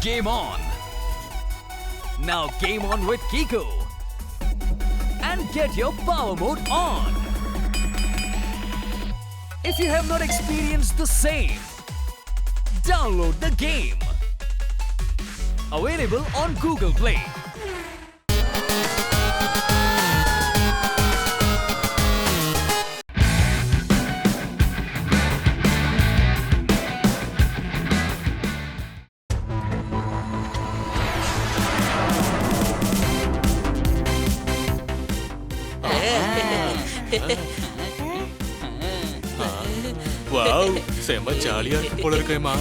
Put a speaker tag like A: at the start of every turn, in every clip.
A: Game on! Now game on with Kiko and get your power mode on. If you have not experienced the same, download the game. Available on Google Play.
B: Wow, செம ஜாலியா இருக்கு போல இருக்கேமா.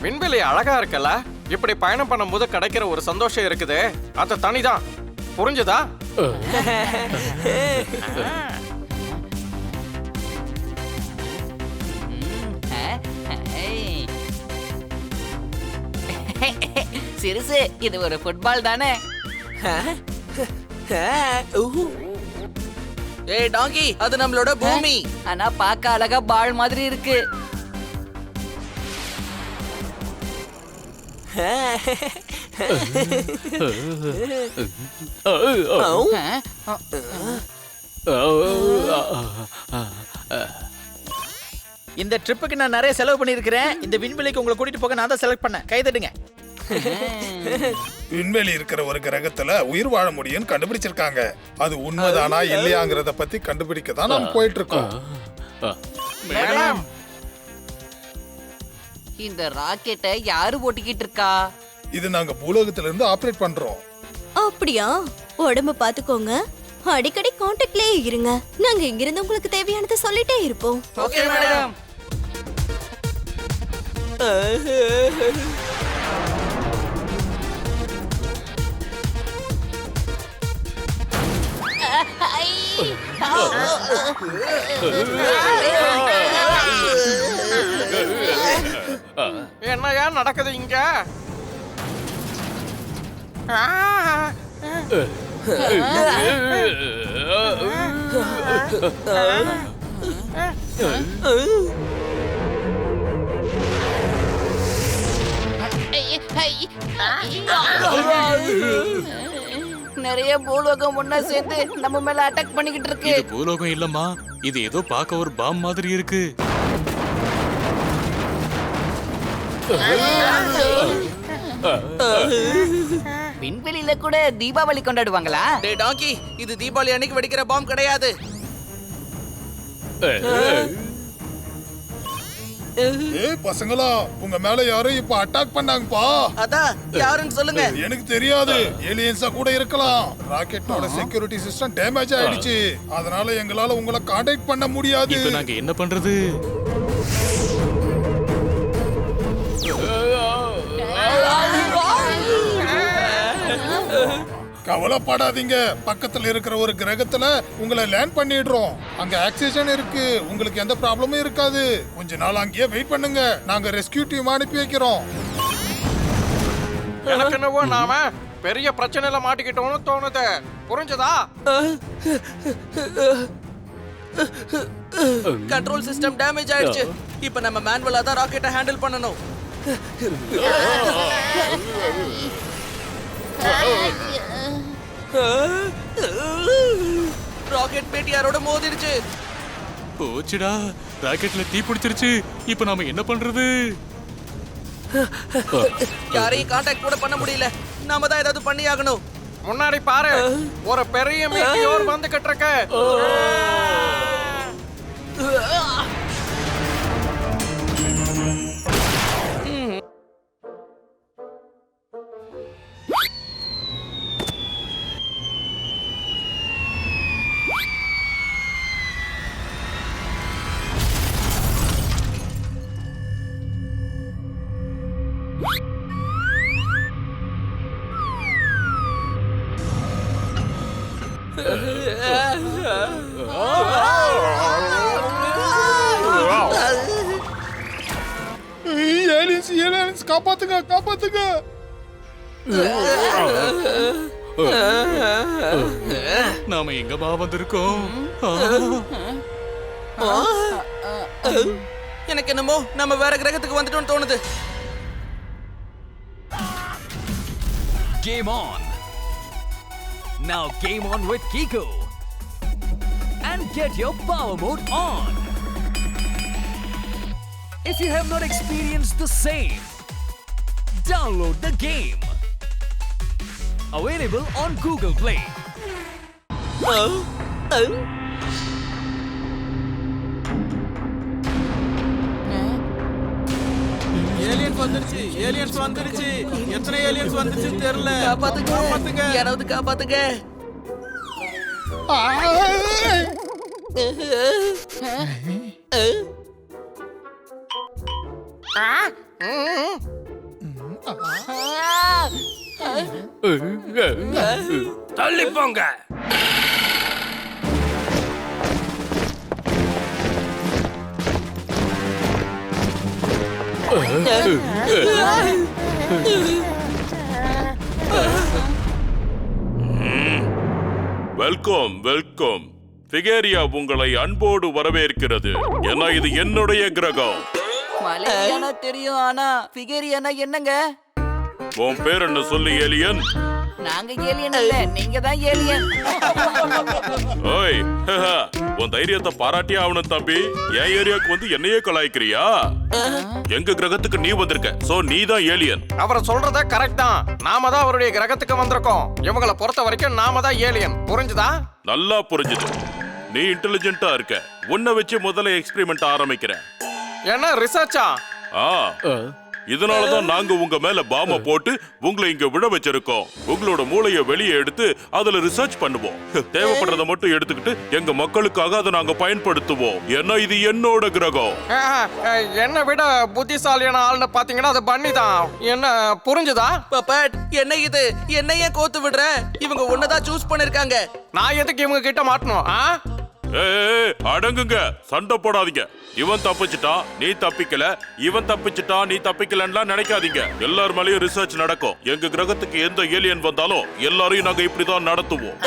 C: விண்வெளி அழகா இருக்கல, இப்படி பயணம் பண்ணும்போது கிடைக்கிற ஒரு சந்தோஷம் இருக்குது, அது தனிதான். புரிஞ்சுதா?
D: சிறுசு, இது ஒரு ஃபுட்பால் தானே?
E: ஏய் டாங்கி, அது நம்மளோட பூமி.
D: ஆனா பார்க்க அழகா பால் மாதிரி இருக்கு.
E: இந்த ட்ரிப்புக்கு நான் நிறைய செலவு பண்ணியிருக்கிறேன். இந்த விண்வெளிக்கு உங்களை கூட்டிட்டு போக நான் தான் செலக்ட் பண்ணேன். கைதட்டுங்க.
F: விண்வெளி இருக்கிற ஒரு கிரகத்துல உயிர் வாழ முடியும்னு கண்டுபிடிச்சிருக்காங்க. அது உண்மைதானா இல்லையாங்கிறத பத்தி கண்டுபிடிக்க தான் நம்ம போயிட்டு இருக்கோம்.
C: மேடம்,
D: இந்த ராக்கெட்டை யாரு ஓட்டிக்கிட்டு இருக்கா?
F: இது நாங்க பூலோகத்துல இருந்து ஆபரேட் பண்றோம்.
G: அப்படியா? உடம்ப பாத்துக்கோங்க, அடிக்கடி கான்டாக்ட்லயே இருங்க. நாங்க இங்கிருந்து உங்களுக்கு தேவையானதை சொல்லிட்டே இருப்போம்.
E: Okay madam.
C: என்னையா நடக்குது இங்க?
D: நிறைய பூலோகம் ஒன்னா சேர்ந்து நம்ம மேல அட்டாக் பண்ணிக்கிட்டு இருக்கு.
B: இது பூலோகம் இல்லம்மா, இது ஏதோ பார்க்க ஒரு பாம் மாதிரி இருக்கு.
D: விண்வெளியில கூட தீபாவளி கொண்டாடுவாங்களா?
E: டேய் டாங்கி, இது தீபாவளி அன்னைக்கு வெடிக்கிற பாம் கிடையாது.
F: ஏய் பசங்களா, உங்க மேல யாரும் இப்ப அட்டாக் பண்ணாங்கப்பா.
E: அதான் யாருன்னு சொல்லுங்க.
F: எனக்கு தெரியாது, ஏலியன்ஸா கூட இருக்கலாம். ராக்கெட்டோட செக்யூரிட்டி சிஸ்டம் டேமேஜ் ஆயிடுச்சு, அதனால எங்களால உங்களை கான்டாக்ட் பண்ண முடியாது.
B: இப்போ நாங்க என்ன பண்றது?
F: கவலைப்படாதீங்க, பக்கத்துல இருக்கிற ஒரு கிரகத்துல உங்களை லேண்ட் பண்ணிடுறோம். அங்க ஆக்சிஜன் இருக்கு, உங்களுக்கு எந்த ப்ராப்ளமும் இருக்காது. கொஞ்ச நாள் அங்கேயே வெயிட் பண்ணுங்க, நாங்க ரெஸ்கியூ டீம் அனுப்பி வைக்கிறோம்.
C: எனக்கு என்னவோ நாம பெரிய பிரச்சனையில மாட்டிக்கிட்டோம்னு தோணுது. புரிஞ்சுதா?
E: கண்ட்ரோல் சிஸ்டம் டேமேஜ் ஆயிடுச்சு. இப்போ நம்ம மேனுவலா தான் ராக்கெட்டை ஹேண்டில் பண்ணணும். ராக்கெட் பேட்டியாரோட மோதிருச்சு.
B: போச்சுடா, ராக்கெட்ல தீ பிடிச்சிருச்சு. இப்போ நாம என்ன பண்றது?
E: யாரையும் கான்டாக்ட் கூட பண்ண முடியல. நாம தான் ஏதாவது பண்ணி ஆகணும்.
C: முன்னாடி பாரு, ஒரு பெரிய மீட்டியோர் வந்துகிட்டு இருக்கு.
F: ஏலியன்ஸ் காப்பாத்துங்க, காப்பாத்துங்க.
B: நாம எங்கமா வந்திருக்கோம்?
E: எனக்கு என்னமோ நம்ம வேற கிரகத்துக்கு வந்துட்டோம்னு தோணுது.
A: Game on. Now game on with Kiko. And get your power mode on. If you have not experienced the same, download the game. Available on Google Play.
E: Aliens வந்துருச்சு ஏலியன்ஸ் வந்துருச்சு எத்தனை ஏலியன்ஸ் வந்துருச்சுன்னு தெரியல
D: காப்பாத்துங்க யாராவது காப்பாத்துங்க
C: தள்ளி போங்க.
H: Welcome welcome. ஃபிகேரியா உங்களை அன்போடு வரவேற்கிறது. ஏன்னா இது என்னுடைய கிரகம்.
D: மலையானா தெரியும் ஆனா ஃபிகேரியானா என்னங்க?
H: உன் பேர் என்ன சொல்லு ஏலியன்?
D: நாங்க ஏலியன் இல்ல, நீங்க தான் ஏலியன்.
H: ஓய், உன் தைரியத்தை பாராட்டியே ஆகணும் தம்பி. என் ஏரியாவுக்கு வந்து என்னையே கலாய்க்கிறியா? எங்க கிரகத்துக்கு நீ வந்திருக்க, சோ நீ தான் ஏலியன்.
C: அவரை சொல்றத கரெக்ட் தான். நாம தான் அவருடைய கிரகத்துக்கு வந்திருக்கோம். இவங்களை பொறுத்த வரைக்கும் நாம தான் ஏலியன். புரிஞ்சுதா?
H: நல்லா புரிஞ்சுது. நீ இன்டெலிஜென்ட்டா இருக்க. உன்னை வச்சு முதல்ல எக்ஸ்பெரிமெண்ட் ஆரம்பிக்கிறேன்.
C: என்ன ரிசர்ச்சா?
H: இதனாலதான் நாங்க உங்க மேல பாம போட்டு உங்களை இங்க விட வச்சிருக்கோம். உங்களோட மூளையை வெளியே எடுத்து அதுல ரிசர்ச் பண்ணுவோம். தேவைப்படுறத மட்டும் எடுத்துக்கிட்டு எங்க மக்களுக்காக அதை நாங்க பயன்படுத்துவோம். ஏன்னா இது என்னோட கிரகம்.
C: என்னை விட புத்திசாலியான ஆள்னு பாத்தீங்கன்னா அது பன்னி தான். என்ன புரிஞ்சுதா?
E: பப்பட் என்ன இது என்ன ஏன் கோத்து விடுற? இவங்க ஒன்னதான் சூஸ் பண்ணிருக்காங்க.
C: நான் எதுக்கு இவங்க கிட்ட மாட்டணும்?
H: அடங்குங்க, சண்டை போடாதீங்க. இவன் தப்பிச்சிட்டான், நீ தப்பிக்கல. இவன் தப்பிச்சிட்டான், நீ தப்பிக்கலன்னா நினைக்காதீங்க. எல்லார் மேலயும் ரிசர்ச் நடக்கும். எங்க கிரகத்துக்கு எந்த ஏலியன் வந்தாலும் எல்லாரையும் நாங்க இப்படிதான் நடத்துவோம்.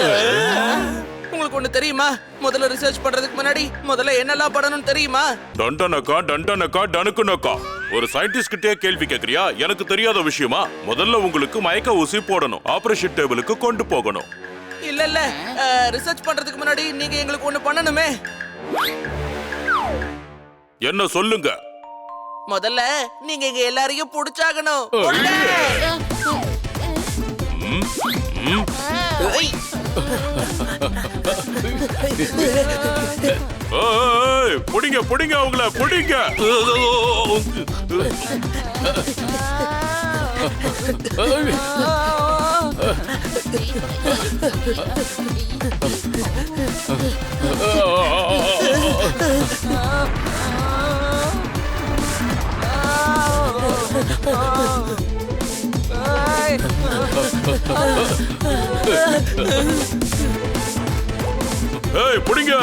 E: உங்களுக்கு ஒண்ணு தெரியுமா? முதல்ல ரிசர்ச் பண்றதுக்கு முன்னாடி முதல்ல என்னெல்லாம் பண்ணணும்னு தெரியுமா?
H: டண்டனக்கா டண்டனக்கா டனுக்குனக்கா. ஒரு சயின்டிஸ்ட் கிட்டே கேள்வி கேக்குறியா? எனக்கு தெரியாத விஷயமா? முதல்ல உங்களுக்கு மயக்க ஊசி போடணும். ஆபரேஷன் டேபிளுக்கு கொண்டு போகணும்.
E: இல்ல இல்ல, ரிசர்ச் பண்றதுக்கு முன்னாடி நீங்க எங்களுக்கு ஒண்ணு பண்ணணுமே.
H: என்ன சொல்லுங்க?
E: முதல்ல நீங்க எங்க எல்லாரையும் புடிச்சாகணும்.
H: புடிங்க புடிங்க அவங்கள புடிங்க. ஏய் புடிங்க.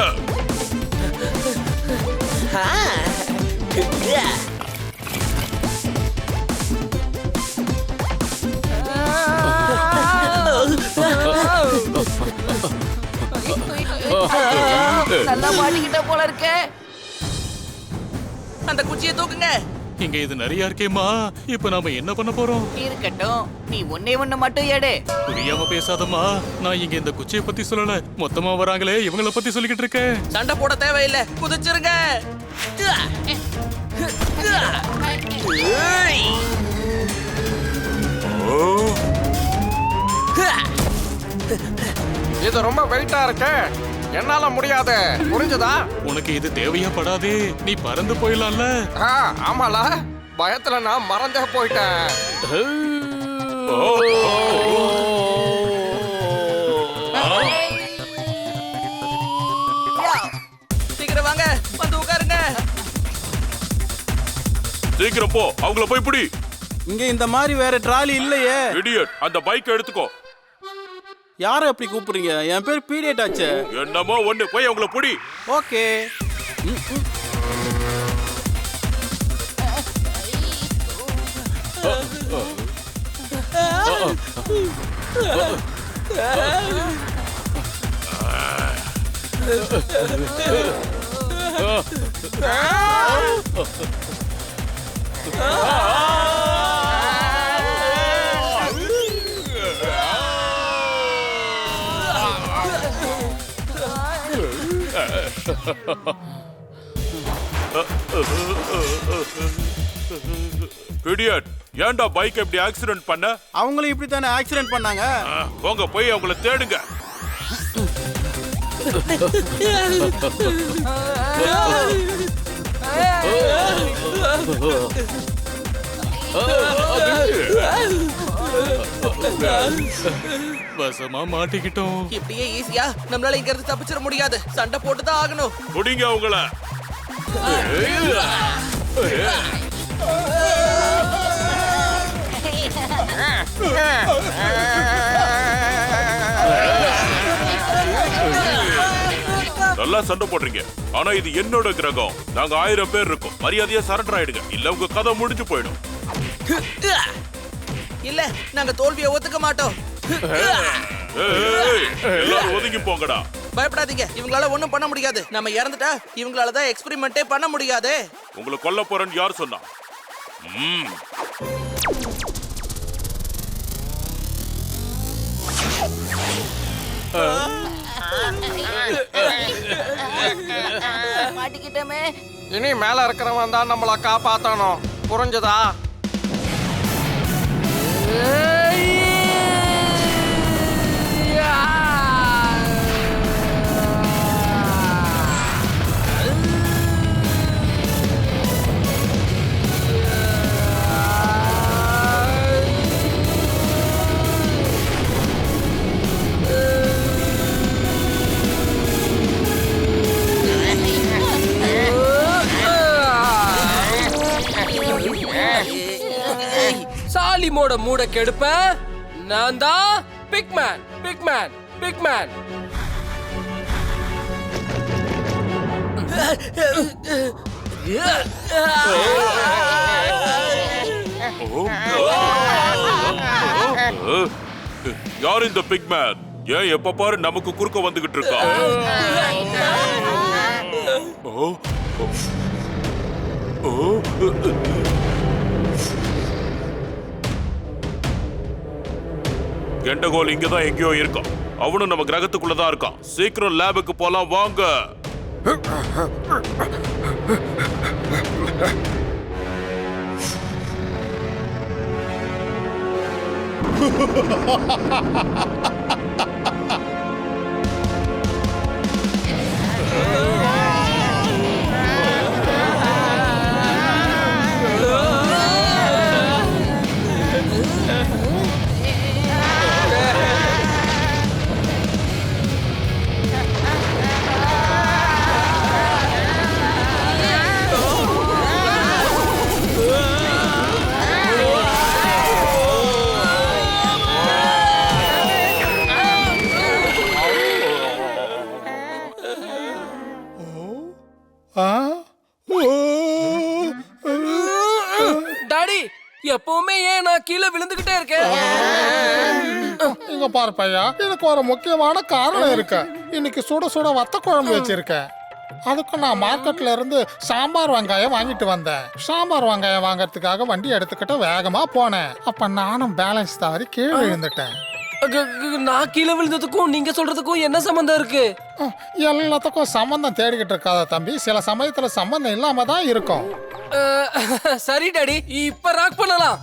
D: நல்லா மாட்டிக்கிட்ட போல இருக்கே.
E: அந்த குச்சியை தூக்குங்க.
B: இங்க இது நிறைய இருக்கேமா. இப்ப நாம என்ன பண்ண போறோம்?
D: இருக்கட்டும், நீ ஒன்னே ஒண்ணு மட்டும் எடு.
B: புரியாம பேசாதம்மா. நான் இங்க இந்த குச்சியை பத்தி சொல்லல. மொத்தமா வராங்களே இவங்கள பத்தி சொல்லிக்கிட்டு இருக்கேன்.
E: சண்டை போட தேவையில்லை, குதிச்சிருங்க.
C: இது ரொம்ப வெயிட்டா இருக்கு. என்னால முடியாது. புரிஞ்சுதா?
B: உனக்கு இது தேவையா படாதே. நீ பறந்து போயிடலாம்ல.
C: ஆமால, பயத்துல நான் மறந்தே போயிட்டேன்.
E: சீக்கிரம் வாங்க, வந்து உட்காருங்க.
H: சீக்கிரம் போ, அவங்கள போய் பிடி.
I: இங்க இந்த மாதிரி வேற ட்ராலி இல்லையே.
H: இடியட், அந்த பைக் எடுத்துக்கோ.
I: யார அப்படி கூப்பிடுறீங்க? என் பேர் பீடியட் ஆச்சே.
H: என்னமோ ஒண்ணு, போய் அவங்கள பிடி.
I: ஓகே.
H: பிடியட், ஏன்டா பைக் எப்படி ஆக்சிடென்ட் பண்ண?
I: அவங்களும் இப்படி தானே ஆக்சிடென்ட் பண்ணாங்க.
H: போங்க போய் அவங்கள தேடுங்க.
B: வசமா மாட்டிக்கிட்டோம்.
E: இப்படியே ஈஸியா நம்மளால இங்க இருந்து தப்பிச்சிட முடியாது. சண்டை போட்டு தான் ஆகணும்.
H: முடிங்க அவங்கள. நல்லா சண்டை போடுறீங்க. ஆனா இது என்னோட கிரகம். நாங்க 1000 பேர் இருக்கோம். மரியாதையா சரண்டர் ஆயிடுங்க, இல்ல உங்க கதை முடிஞ்சு போயிடும்.
E: இல்ல, நாங்க தோல்வியை ஒத்துக்க மாட்டோம்.
H: எல்லாரும் ஒதுங்கி போங்கடா.
E: பயப்படாதீங்க, இவங்களால ஒண்ணும் பண்ண முடியாது. நம்ம இறந்துட்டா இவங்களால தான் எக்ஸ்பெரிமெண்டே பண்ண முடியாது.
H: உங்களை கொல்ல போறேன்னு யார் சொன்னா?
D: மாட்டிக்கிட்டோமே.
C: இனி மேல இருக்கிறவன் தான் நம்மள காப்பாத்தணும். புரிஞ்சதா?
J: சாலிமோட மூட கெடுப்ப நான் தான் பிக்மேன். பிக்மேன் பிக்மேன்
H: யார் இந்த பிக்மேன்? ஏன் எப்ப பாரு நமக்கு குறுக்க வந்துகிட்டு இருக்கா? கெண்டகோல் இங்கதான் எங்கேயோ இருக்கான். அவனும் நம்ம கிரகத்துக்குள்ளதான் இருக்கான். சீக்கிரம் லேபுக்கு போலாம் வாங்க.
J: டாடி, எப்பவுமே ஏன் நான் கீழே விழுந்துகிட்டே இருக்கேன்?
F: இங்க பாரு பையா, எனக்கு ஒரு முக்கியமான காரணம் இருக்கு. இன்னைக்கு சுட சுட வத்த குழம்பு வச்சிருக்கேன். அதுக்கு நான் மார்க்கெட்ல இருந்து சாம்பார் வெங்காயம் வாங்கிட்டு வந்தேன். சாம்பார் வெங்காயம் வாங்கறதுக்காக வண்டி எடுத்துக்கிட்டு வேகமா போனேன். அப்ப நானும் பேலன்ஸ் தவறி கீழே விழுந்துட்டேன்.
J: நான் கீழே விழுந்ததுக்கும் நீங்க சொல்றதுக்கும் என்ன சம்பந்தம் இருக்கு?
F: எல்லாத்துக்கும் சம்பந்தம் தேடிக்கிட்டு இருக்காத தம்பி. சில சமயத்துல சம்பந்தம் இல்லாம தான் இருக்கும்.
J: சரி டாடி, இப்ப ராக் பண்ணலாம்.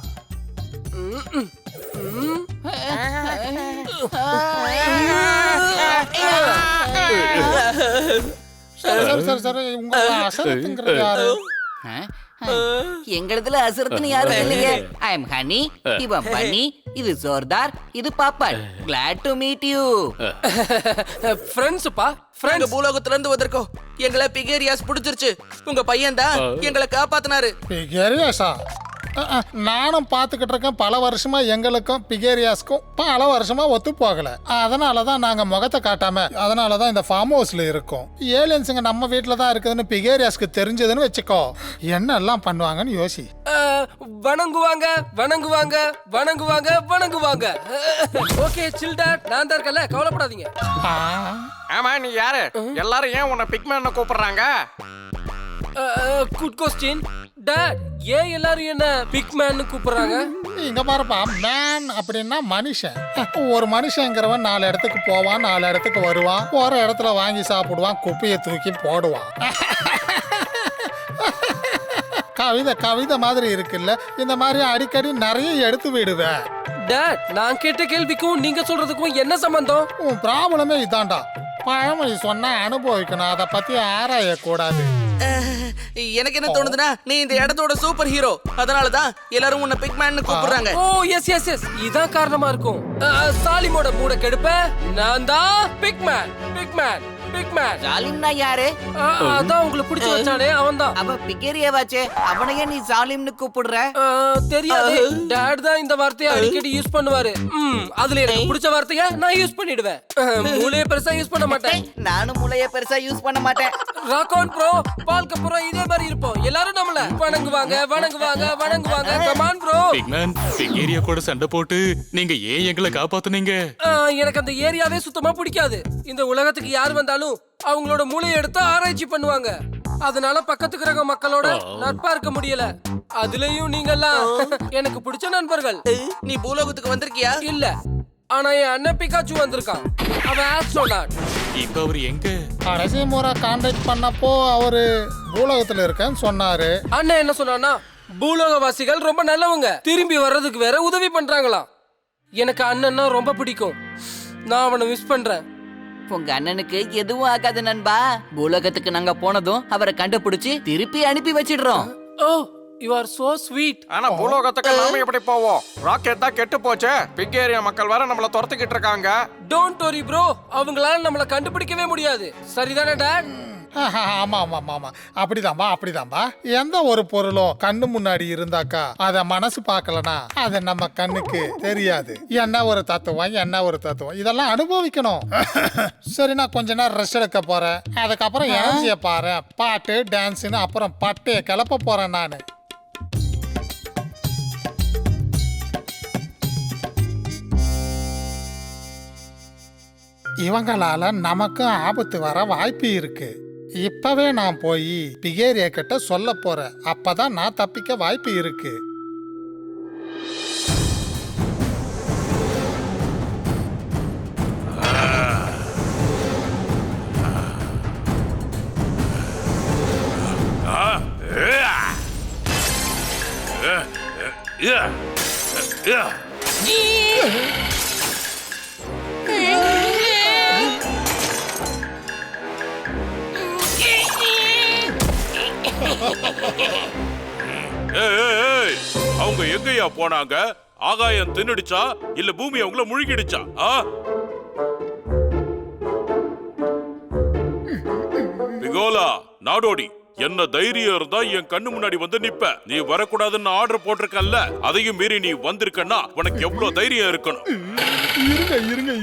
F: சரி சரி சரி சரி, உங்களை அசரத்துங்கிறது யாரு?
D: எங்களதுல அசுரத்துன்னு யாரும் இல்லையே. ஐ எம் ஹனி, இவன் பனி, இது ஜோர்தார், இது பாப்பட். Glad to meet you.
J: ஃப்ரெண்ட்ஸ்ப்பா,
E: நாங்க
J: ஃப்ரெண்ட்ஸ்.
E: பூலோகத்துல இருந்து வந்திருக்கோம். எங்களை பிகேரியாஸ் பிடிச்சிருச்சு. உங்க பையன் தான் எங்களை காப்பாத்தினாரு.
F: பிகேரியாஸா? நானும் பார்த்துக்கிட்டு இருக்கேன். பல வருஷமா எங்களுக்கும் பிகேரியாஸ்க்கும் பல வருஷமா ஒத்து போகல. அதனாலதான் நாங்க முகத்தை காட்டாம அதனாலதான் இந்த ஃபார்ம் ஹவுஸ்ல இருக்கோம். ஏலியன்ஸுங்க நம்ம வீட்டுல தான் இருக்குதுன்னு பிகேரியாஸ்க்கு தெரிஞ்சதுன்னு வச்சுக்கோ, என்னெல்லாம் பண்ணுவாங்கன்னு யோசி.
J: வணங்குவாங்க வணங்குவாங்க வணங்குவாங்க வணங்குவாங்க. ஓகே சில்டாட், நான் தான் இருக்கல, கவலைப்படாதீங்க.
F: ஆ,
C: ஆமா, நீ யாரு? எல்லாரும் ஏன் உன்னை பிக்மேன் கூப்பிடுறாங்க?
J: Good question dot. ஏன் எல்லாரும் என்ன பிக் மேன் கூப்பிடுறாங்க?
F: இங்க பாருப்பா, மேன் அப்படின்னா மனுஷன். ஒரு மனுஷங்கிறவன் 4 இடத்துக்கு போவான், 4 இடத்துக்கு வருவான், போற இடத்துல வாங்கி சாப்பிடுவான், குப்பையை தூக்கி போடுவான். கவிதை மாதிரி இருக்குல்ல, இந்த மாதிரி அடிக்கடி நிறைய எடுத்து விடுவேன்.
J: டாட், நான் கேட்ட கேள்விக்கும் நீங்க சொல்றதுக்கும் என்ன சம்பந்தம்?
F: உன் ப்ராப்ளமே இதான்டா. பழமொழி சொன்னா அனுபவிக்கணும், அதை பத்தி ஆராய கூடாது.
E: எனக்கு என்ன தோணுதுன்னா, நீ இந்த இடத்தோட சூப்பர் ஹீரோ, அதனாலதான் எல்லாரும் உன்னை பிக் மேன் கூப்பிடுறாங்க.
J: ஓ எஸ் எஸ் எஸ், இதான் காரணமா இருக்கும். சாலிமோட மூட கெடுப்ப நான் தான் big man. Big man, big man.
D: ஜாலிம்னா யாரு?
J: அதான் உங்களுக்கு பிடிச்சு வச்சானே அவன்தான்.
D: அவ பிகேரியாவாச்சே, அவனையே நீ ஜாலிம்னு கூப்பிடுற?
J: தெரியாது. டாட் தான் இந்த வார்த்தையை அடிக்கடி யூஸ் பண்ணுவாரு. அதுல எனக்கு பிடிச்ச வார்த்தையை நான் யூஸ் பண்ணிடுவேன். மூளையை பெருசா யூஸ் பண்ண மாட்டேன்.
D: நானும் மூளைய பெருசா யூஸ் பண்ண மாட்டேன்.
J: ராக் ஆன் ப்ரோ, பால்க்கு அப்புறம் இதே மாதிரி இருப்போம். எல்லாரும் நம்மள வணங்குவாங்க வணங்குவாங்க வணங்குவாங்க. Come on bro.
B: Big man, big area கூட சண்டை போட்டு நீங்க ஏன் எங்களை காப்பாத்துனீங்க?
J: எனக்கு அந்த ஏரியாவே சுத்தமா பிடிக்காது. இந்த உலகத்துக்கு யார் வந்தாலும் அவங்களோட மூளையை எடுத்து ஆராய்ச்சி பண்ணுவாங்க. அதனால பக்கத்து கிரக மக்களோட நட்பா இருக்க முடியல. அதுலயும் நீங்கெல்லாம் எனக்கு பிடிச்ச நண்பர்கள்.
E: நீ பூலோகத்துக்கு வந்திருக்கியா?
J: இல்ல, ஆனா என் அண்ணன் பிகாச்சு வந்திருக்கான். அவன் ஆஸ்ட்ரோநாட்.
B: இப்ப அவர் எங்க?
F: கடைசி முறை கான்டாக்ட் பண்ணப்போ அவரு பூலோகத்துல இருக்கேன்னு சொன்னாரு.
J: அண்ணன் என்ன சொன்னான்னா, பூலோகவாசிகள் ரொம்ப நல்லவங்க, திரும்பி வர்றதுக்கு வேற உதவி பண்றாங்களாம். எனக்கு அண்ணன்னா ரொம்ப பிடிக்கும். நான் அவனை மிஸ் பண்றேன்.
D: உங்க அண்ணனுக்கு எதுவும் ஆகாது நண்பா. பூலோகத்துக்கு நாங்க போனதும் அவரை கண்டுபிடிச்சு திருப்பி அனுப்பி வச்சிடுறோம்.
J: ஓ, யூ ஆர் சோ ஸ்வீட்.
C: ஆனா பூலோகத்துக்கு நாம எப்படி போவோம்? ராக்கெட் தான் கெட்டு போச்சே. பிக் ஏரியா மக்கள் வேற நம்மள துரத்திக்கிட்டு இருக்காங்க.
J: டோன்ட் வரி ப்ரோ, அவங்களால நம்மள கண்டுபிடிக்கவே முடியாது. சரிதானே டாட்?
F: ஆமா ஆமா ஆமா, அப்படிதான்பா. எந்த ஒரு பொருளும் கண்ணு முன்னாடி இருந்தாக்கா அத மனசு பார்க்கலனா அது நம்ம கண்ணுக்கு தெரியாது. என்ன ஒரு தத்துவம், இதெல்லாம் அனுபவிக்கணும். சரி, நான் கொஞ்ச நேரம் ரெஸ்ட் எடுக்க போறேன். அதுக்கப்புறம் எனர்ஜிய பாரு, பாட்டு டான்ஸ்னு அப்புறம் பட்டைய கிளப்ப போறேன் நானு. இவங்களால நமக்கும் ஆபத்து வர வாய்ப்பு இருக்கு. இப்பவே நான் போய் பிகேரியா கிட்ட சொல்ல போறேன். அப்பதான் நான் தப்பிக்க வாய்ப்பு இருக்கு.
H: அவங்க எங்கயா போனாங்க? ஆகாயம் தின்னுடுச்சா இல்ல பூமி அவங்கள முழுகிடுச்சா? பிகோலா, நாடோடி, என்ன தைரியம் இருந்தா என் கண்ணு முன்னாடி வந்து நிப்ப. நீ வரக்கூடாதுன்னு ஆர்டர் போட்டிருக்கல்ல, அதையும் மீறி நீ வந்திருக்கன்னா உனக்கு எவ்வளவு தைரியம் இருக்கணும்?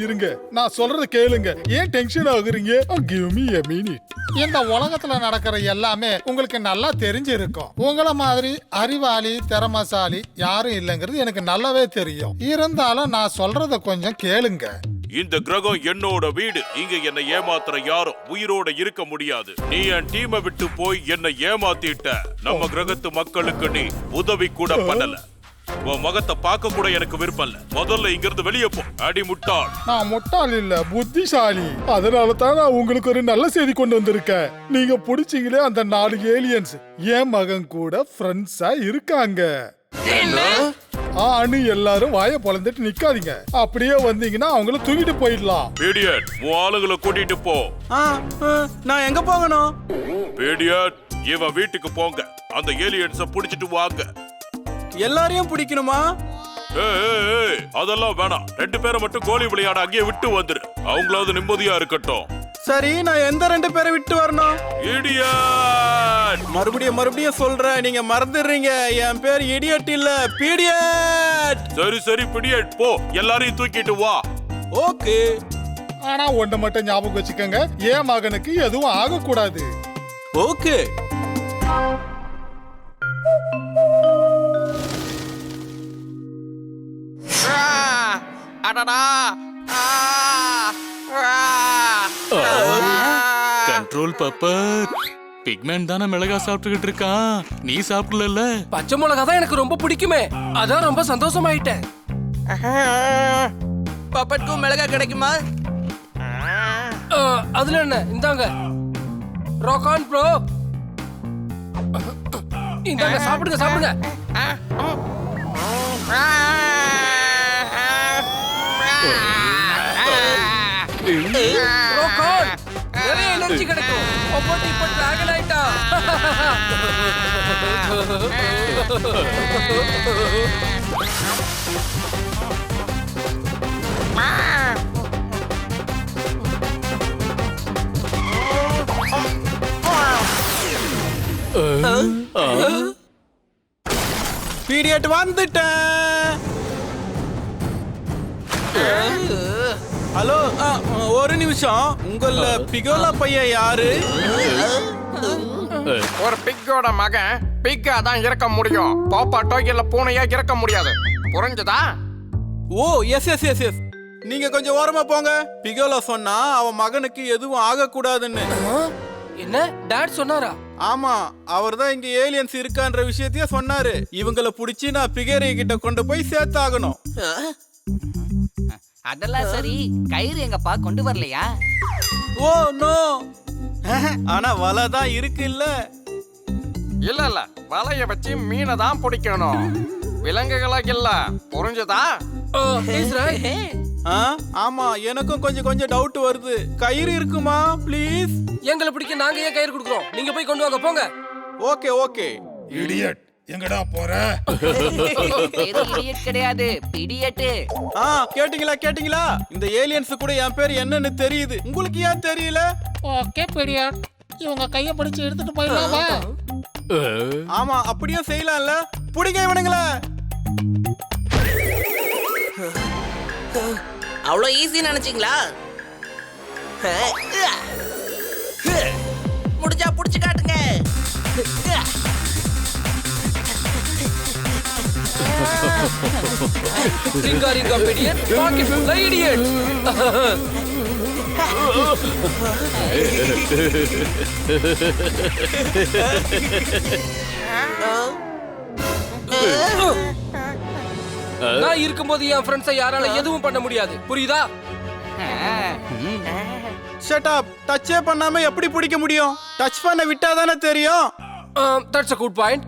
F: இருங்க, நான் சொல்றத கேளுங்க. ஏன் டென்ஷன் ஆகுறீங்க? Give me a minute. இந்த உலகத்துல நடக்கிற எல்லாமே உங்களுக்கு நல்லா தெரிஞ்சிருக்கும். உங்கள மாதிரி அறிவாளி திறமசாலி யாரும் இல்லைங்கிறது எனக்கு நல்லாவே தெரியும். இருந்தாலும் நான் சொல்றத கொஞ்சம் கேளுங்க.
H: இந்த கிரகம் என்னோட வீடு. இங்க என்னை ஏமாத்துற யாரும் உயிரோட இருக்க முடியாது. நீ என் டீமை விட்டு போய் என்னை ஏமாத்திட்ட. நம்ம கிரகத்து மக்களுக்கு நீ உதவி கூட பண்ணல. உன் முகத்தை பார்க்க கூட எனக்கு விருப்பம் இல்ல. முதல்ல இங்க இருந்து வெளியே போ. அடி முட்டாள்.
F: நான் முட்டாள் இல்ல, புத்திசாலி. அதனால தான் நான் உங்களுக்கு ஒரு நல்ல செய்தி கொண்டு வந்திருக்கேன். நீங்க புடிச்சீங்களே அந்த 4 ஏலியன்ஸ் என் மகன் கூட ஃப்ரெண்ட்ஸா இருக்காங்க. ஆனு எல்லாரும் வாய பொளந்துட்டு நிக்காதீங்க. அப்படியே வந்தீங்கன்னா அவங்கள தூக்கிட்டு போயிடலாம்.
H: பீடியட், உன் ஆளுங்களை கூட்டிட்டு போ.
I: நான் எங்க போகணும்?
H: பீடியட், இவன் வீட்டுக்கு போங்க. அந்த ஏலியன்ஸ புடிச்சிட்டு வாங்க.
I: எல்லாரையும் பிடிக்கணுமா?
H: அதெல்லாம் வேணாம். 2 பேரை மட்டும் கோலி விளையாட அங்கேயே விட்டு வந்துரு. அவங்களாவது நிம்மதியா இருக்கட்டும்.
I: சரி, நான் எந்த 2 பேரை விட்டு வரணும்?
H: இடியட்!
I: மறுபடியும் சொல்றேன், நீங்க மறந்துடுறீங்க. என் பேர் இடியட் இல்ல, பீடியட்.
H: சரி பீடியட், போ. எல்லாரையும் தூக்கிட்டு வா.
I: ஓகே.
F: ஆனா ஒண்ணு மட்டும் ஞாபகம் வச்சுக்கோங்க, என் மகனுக்கு எதுவும் ஆகக்கூடாது.
I: ஓகே.
B: Control buffer. பிக்மேன் தானே மிளகா சாப்பிட்டுக்கிட்டு இருக்கான், நீ சாப்பிடல.
J: பச்சை மிளகா தான் எனக்கு ரொம்ப பிடிக்குமே, அதான் ரொம்ப சந்தோஷமாயிட்டேன்.
E: பப்பட்க்கும் மிளகா கிடைக்குமா?
J: அதுல என்ன, இந்தாங்க ராகான் ப்ரோ, இந்தாங்க சாப்பிடுங்க சாப்பிடுங்க. ராகான் நிறைய எனர்ஜி கிடைக்கும். அப்போட்டு இப்ப டிராகன் ஆயிட்டா.
I: பீடியட் வந்துட்டேன். ஹலோ, ஒரு நிமிஷம். உங்கள பிகோலா பையன் யாரு?
C: ஒரு பிக்கோட மகன் பிக்கா தான் இருக்க முடியும். பாப்பாட்டோ இல்ல பூனையா இருக்க முடியாது. புரிஞ்சுதா?
I: ஓ எஸ் எஸ் எஸ் எஸ். நீங்க கொஞ்சம் ஓரமா போங்க. பிகோலா சொன்னா அவன் மகனுக்கு எதுவும் ஆகக்கூடாதுன்னு.
J: என்ன டாட் சொன்னாரா?
I: ஆமா, அவர் தான் இங்க ஏலியன்ஸ் இருக்கான்ற விஷயத்தையே சொன்னாரு. இவங்கள புடிச்சு நான் பிகேரிய கிட்ட கொண்டு போய் சேர்த்தாகணும்.
D: அதெல்லாம் சரி, கயிறு எங்கப்பா கொண்டு வரலையா?
I: Oh no. ஆனா வலை தான் இருக்கு இல்ல?
C: இல்ல வலைய வச்சு மீனை தான் பிடிக்கணும், விலங்குகளா இல்ல. புரிஞ்சுதா?
I: ஆமா, எனக்கும் கொஞ்சம் டவுட் வருது. கயிறு இருக்குமா ப்ளீஸ்?
J: எங்களை பிடிக்க நாங்க ஏன் கயிறு கொடுக்குறோம், நீங்க போய் கொண்டு வாங்க போங்க.
I: Okay okay.
F: இடியட், எங்கடா போற?
D: இடியட் கிடையாது, பிடியட்.
I: கேட்டிங்களா? இந்த ஏலியன்ஸ் கூட என் பேர் என்னன்னு தெரியுது. உங்களுக்கு ஏன் தெரியல?
F: ஓகே பிடியட், இவங்க கைய பிடிச்சு எடுத்துட்டு போயிடலாமா?
I: ஆமா, அப்படியே செய்யலாம்ல. புடிங்க இவனுங்கள.
E: அவ்வளோ ஈஸி நினைச்சீங்களா? முடிஞ்சா புடிச்சு காட்டுங்க.
J: ரிங்கா பிடியட், பாக்கெட் ஃபுல் இடியட். நான் இருக்கும்போது என் ஃப்ரெண்ட்ஸை யாரால எதுவும் பண்ண முடியாது, புரியுதா?
I: Shut up. டச்சே பண்ணாம எப்படி பிடிக்க முடியும்? டச் பண்ண விட்டா தானே தெரியும்.
J: That's a good point.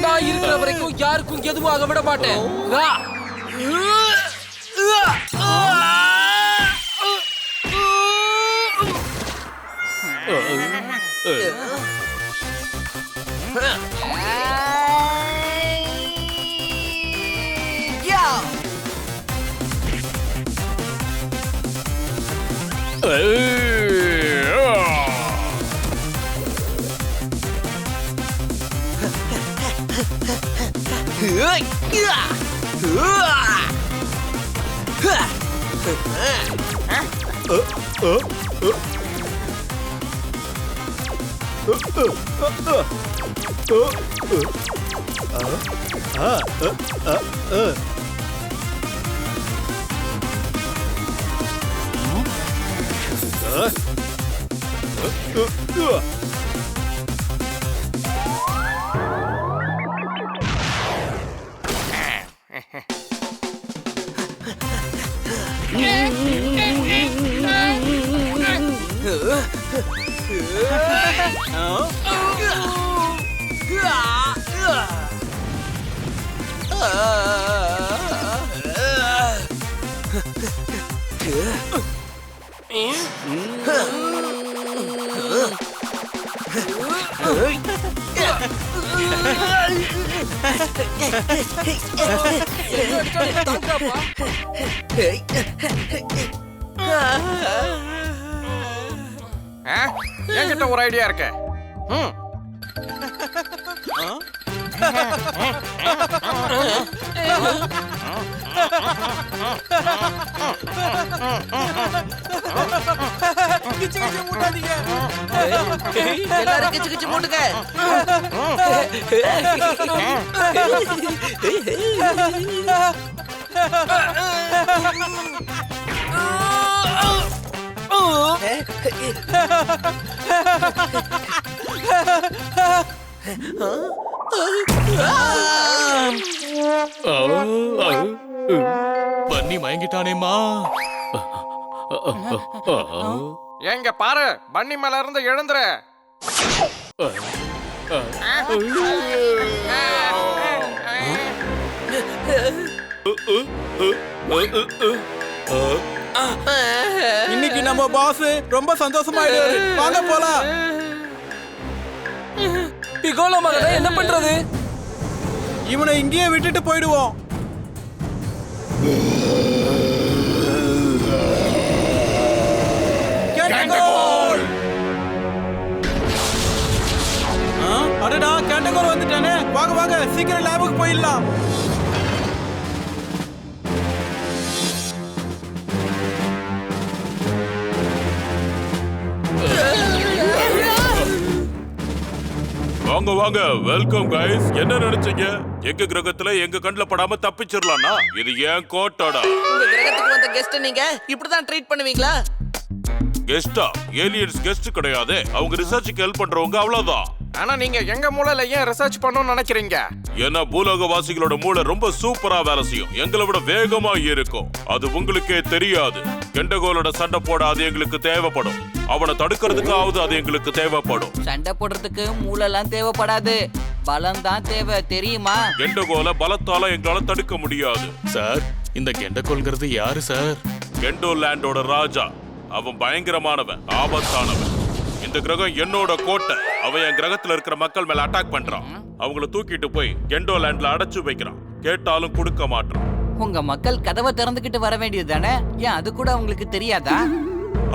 J: நான் இருக்கிற வரைக்கும் யாருக்கும் எதுவும் ஆக விட மாட்டேன்.
C: என்கிட்ட ஒரு ஐடியா இருக்கு.
I: கிச்சு கிச்சு மூட்டாதீங்க.
E: எல்லாரும் கிச்சு கிச்சு மூட்டுங்க.
B: பன்னி மயங்கிட்டானேம்மா.
C: எங்க பாரு, பன்னி மேல இருந்து எழுந்துரு.
I: இன்னைக்கு நம்ம பாஸ் ரொம்ப சந்தோஷமாயிடுவாரு. வாங்க போலாம்.
J: பிகோலோ மகனே என்ன பண்றது?
I: இவனை இங்கேயே விட்டுட்டு போயிடுவோம். அடடா, கேட்டகோல் வந்துட்டானே. வாங்க வாங்க, சீக்கிரம் லேபுக்கு போயிடலாம்.
H: வாங்க வாங்க, வெல்கம் கைஸ். என்ன நினைச்சீங்க? எங்க கிரகத்துல எங்க கண்ணுல படாம தப்பிச்சிடலாம்னா இது ஏன் கோட்டாடா.
E: உங்க கிரகத்துக்கு வந்த கெஸ்ட் நீங்க இப்படிதான் ட்ரீட் பண்ணுவீங்களா?
H: கெஸ்டா? ஏலியன்ஸ் கெஸ்ட் கிடையாது, அவங்க ரிசர்ச்சுக்கு ஹெல்ப் பண்றவங்க, அவ்வளவுதான்.
C: ஆனா நீங்க எங்க மூளையில ஏன் ரிசர்ச் பண்ணணும்னு நினைக்கிறீங்க?
H: ஏன்னா பூலோகவாசிகளோட மூளை ரொம்ப சூப்பரா வேலை செய்யும், எங்களை விட வேகமா இருக்கும். அது உங்களுக்கே தெரியாது. கெண்டகோலோட சண்டை போட அது எங்களுக்கு தேவைப்படும். அவனை தடுக்கிறதுக்காவது அது எங்களுக்கு தேவைப்படும்.
D: சண்டை போடுறதுக்கு மூளைலாம் தேவைப்படாது, பலம் தான் தேவை, தெரியுமா?
H: கெண்டகோல பலத்தால எங்களால தடுக்க முடியாது.
B: சார், இந்த கெண்டகோல்ங்கிறது யாரு சார்?
H: கெண்டோ லேண்டோட ராஜா. அவன் பயங்கரமானவன், ஆபத்தானவன். இந்த கிரகம் என்னோட கோட்டை. அவன் என் கிரகத்துல இருக்கிற மக்கள் மேல அட்டாக் பண்றான். அவங்கள தூக்கிட்டு போய் கெண்டோ லேண்ட்ல அடைச்சு வைக்கிறான். கேட்டாலும் கொடுக்க மாட்டான்.
D: உங்க மக்கள் கதவை திறந்துகிட்டு வர வேண்டியது தானே? ஏன் அது கூட உங்களுக்கு தெரியாதா?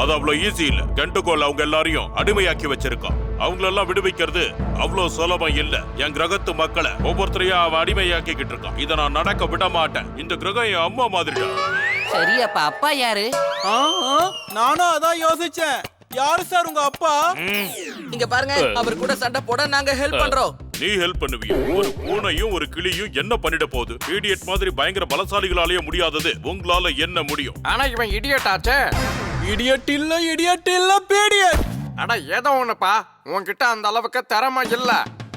H: அது அவ்வளவு ஈஸி இல்ல. கெண்டகோல் அவங்க எல்லாரையும் அடிமையாக்கி வச்சிருக்கான். அவங்களெல்லாம் விடுவிக்கிறது அவ்வளவு சுலபம் இல்ல. என் கிரகத்து மக்களை ஒவ்வொருத்தரையும் அவன் அடிமையாக்கிக்கிட்டு இருக்கான். இதை நான் நடக்க விட மாட்டேன். இந்த கிரகம் என் அம்மா மாதிரிடா.
D: சரி, அப்ப அப்பா யாரு?
I: நானும் அதான் யோசிச்சேன். யாரு சார் உங்க அப்பா?
E: இங்க பாருங்க, அவர் கூட சண்டை போட நாங்க ஹெல்ப் பண்றோம்.
H: நீ ஹெல்ப் பண்ணுவிய? ஒரு பூனையும் ஒரு கிளியும் என்ன பண்ணிட போகுது? இடியட் மாதிரி பயங்கர பலசாலிகளாலேயே முடியாதது உங்களால என்ன முடியும்?
C: ஆனா இவன் இடியட் ஆச்சே.
I: இடியட் இல்ல பேடியட்.
C: அட ஏதோ ஒண்ணுப்பா, உன்கிட்ட அந்த அளவுக்கு திறமை இல்ல.